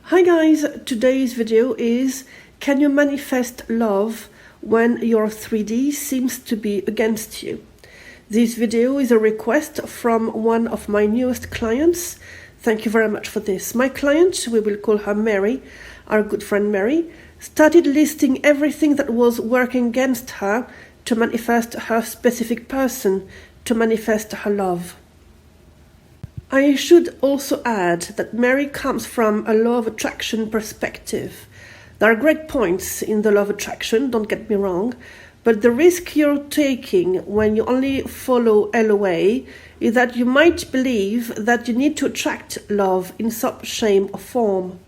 Hi guys, today's video is can you manifest love when your 3D seems to be against you? This video is a request from one of my newest clients. Thank you very much for this. My client, we will call her Mary, our good friend Mary, started listing everything that was working against her to manifest her specific person, to manifest her love. I should also add that Mary comes from a law of attraction perspective. There are great points in the law of attraction, don't get me wrong, but the risk you're taking when you only follow LOA is that you might believe that you need to attract love in some shape or form.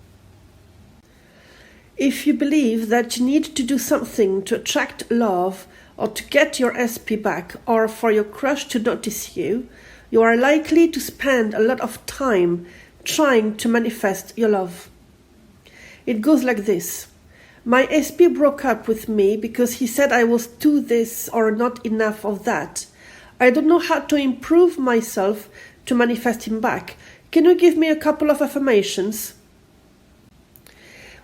If you believe that you need to do something to attract love or to get your SP back or for your crush to notice you, you are likely to spend a lot of time trying to manifest your love. It goes like this. My SP broke up with me because he said I was too this or not enough of that. I don't know how to improve myself to manifest him back. Can you give me a couple of affirmations?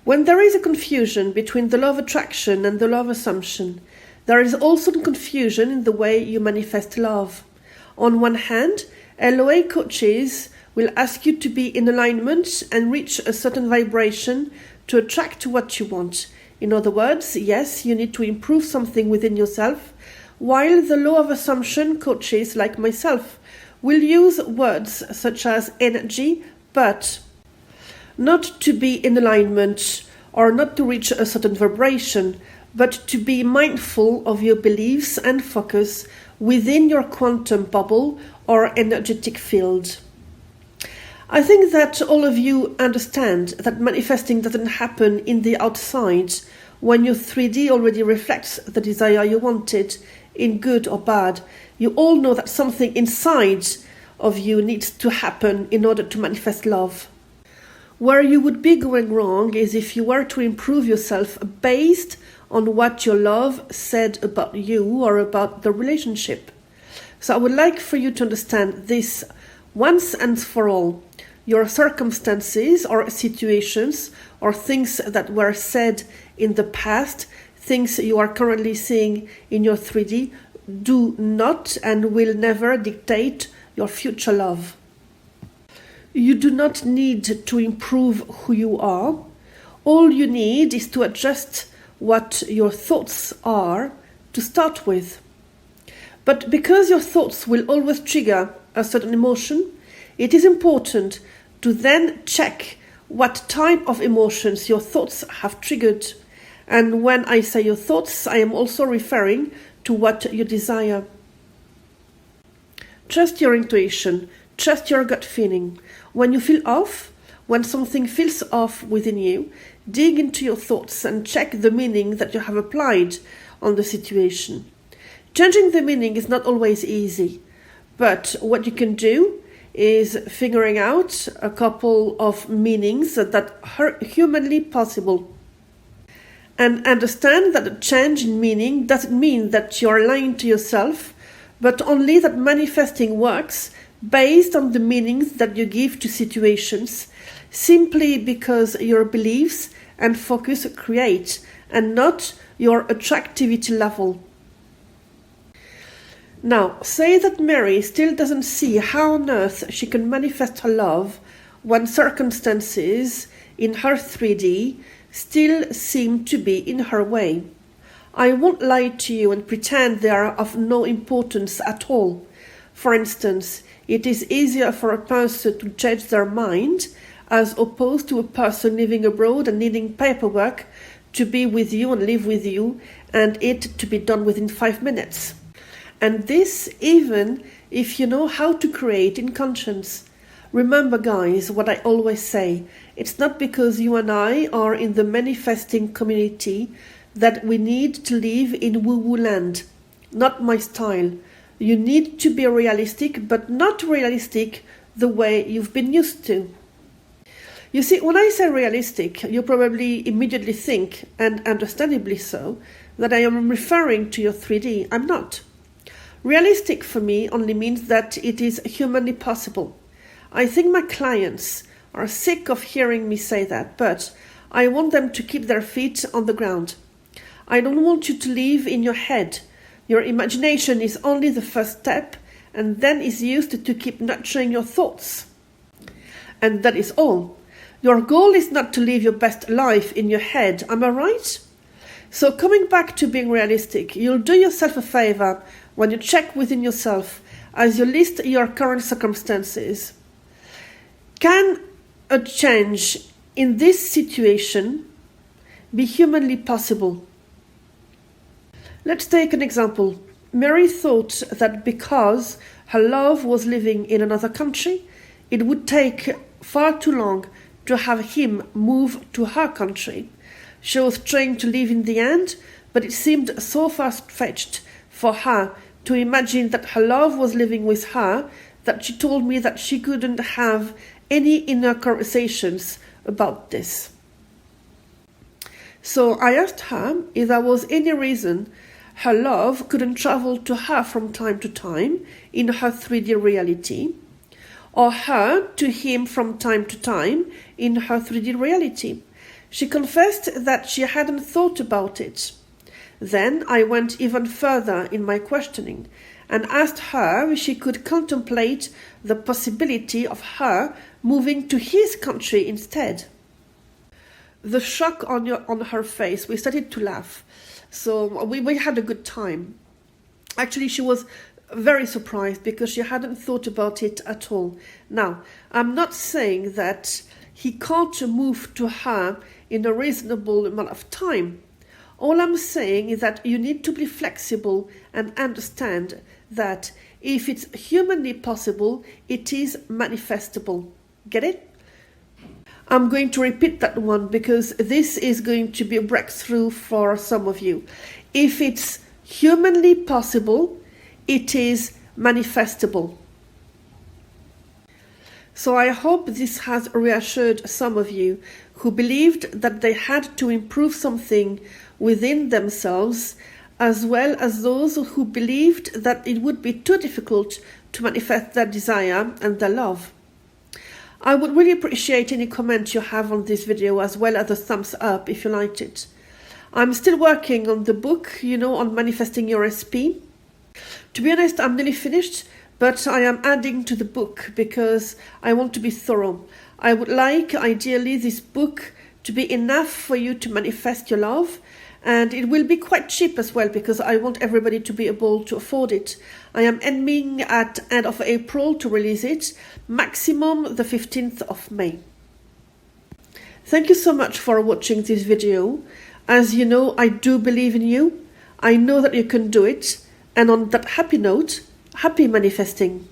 When there is a confusion between the law of attraction and the law of assumption, there is also confusion in the way you manifest love. On one hand, LOA coaches will ask you to be in alignment and reach a certain vibration to attract what you want. In other words, yes, you need to improve something within yourself, while the law of assumption coaches like myself will use words such as energy, but not to be in alignment or not to reach a certain vibration, but to be mindful of your beliefs and focus within your quantum bubble or energetic field. I think that all of you understand that manifesting doesn't happen in the outside when your 3D already reflects the desire you wanted, in good or bad. You all know that something inside of you needs to happen in order to manifest love. Where you would be going wrong is if you were to improve yourself based on what your love said about you or about the relationship. So I would like for you to understand this once and for all. Your circumstances or situations or things that were said in the past, things you are currently seeing in your 3D, do not and will never dictate your future love. You do not need to improve who you are. All you need is to adjust what your thoughts are to start with. But because your thoughts will always trigger a certain emotion, it is important to then check what type of emotions your thoughts have triggered. And when I say your thoughts, I am also referring to what you desire. Trust your intuition, trust your gut feeling. When you feel off, when something feels off within you, dig into your thoughts and check the meaning that you have applied on the situation. Changing the meaning is not always easy, but what you can do is figuring out a couple of meanings that are humanly possible. And understand that a change in meaning doesn't mean that you're lying to yourself, but only that manifesting works based on the meanings that you give to situations, simply because your beliefs and focus create, and not your attractivity level. Now, say that Mary still doesn't see how on earth she can manifest her love when circumstances in her 3D still seem to be in her way. I won't lie to you and pretend they are of no importance at all. For instance, it is easier for a person to change their mind as opposed to a person living abroad and needing paperwork to be with you and live with you and it to be done within 5 minutes. And this even if you know how to create in conscience. Remember guys, what I always say, it's not because you and I are in the manifesting community that we need to live in woo-woo land. Not my style. You need to be realistic, but not realistic the way you've been used to. You see, when I say realistic, you probably immediately think, and understandably so, that I am referring to your 3D. I'm not. Realistic for me only means that it is humanly possible. I think my clients are sick of hearing me say that, but I want them to keep their feet on the ground. I don't want you to live in your head. Your imagination is only the first step, and then is used to keep nurturing your thoughts. And that is all. Your goal is not to live your best life in your head, am I right? So coming back to being realistic, you'll do yourself a favor when you check within yourself as you list your current circumstances. Can a change in this situation be humanly possible? Let's take an example. Mary thought that because her love was living in another country, it would take far too long to have him move to her country. She was trying to leave in the end, but it seemed so far-fetched for her to imagine that her love was living with her that she told me that she couldn't have any inner conversations about this. So I asked her if there was any reason her love couldn't travel to her from time to time in her 3D reality, or her to him from time to time in her 3D reality. She confessed that she hadn't thought about it. Then I went even further in my questioning and asked her if she could contemplate the possibility of her moving to his country instead. The shock on her face, we started to laugh. So we had a good time. Actually, she was very surprised because she hadn't thought about it at all. Now, I'm not saying that he can't move to her in a reasonable amount of time. All I'm saying is that you need to be flexible and understand that if it's humanly possible, it is manifestable. Get it? I'm going to repeat that one because this is going to be a breakthrough for some of you. If it's humanly possible, it is manifestable. So I hope this has reassured some of you who believed that they had to improve something within themselves, as well as those who believed that it would be too difficult to manifest their desire and their love. I would really appreciate any comment you have on this video, as well as a thumbs up if you liked it. I'm still working on the book, on manifesting your SP. To be honest, I'm nearly finished, but I am adding to the book because I want to be thorough. I would like, ideally, this book to be enough for you to manifest your love, and it will be quite cheap as well because I want everybody to be able to afford it. I am aiming at end of April to release it, maximum the 15th of May. Thank you so much for watching this video. As you know, I do believe in you. I know that you can do it. And on that happy note, happy manifesting.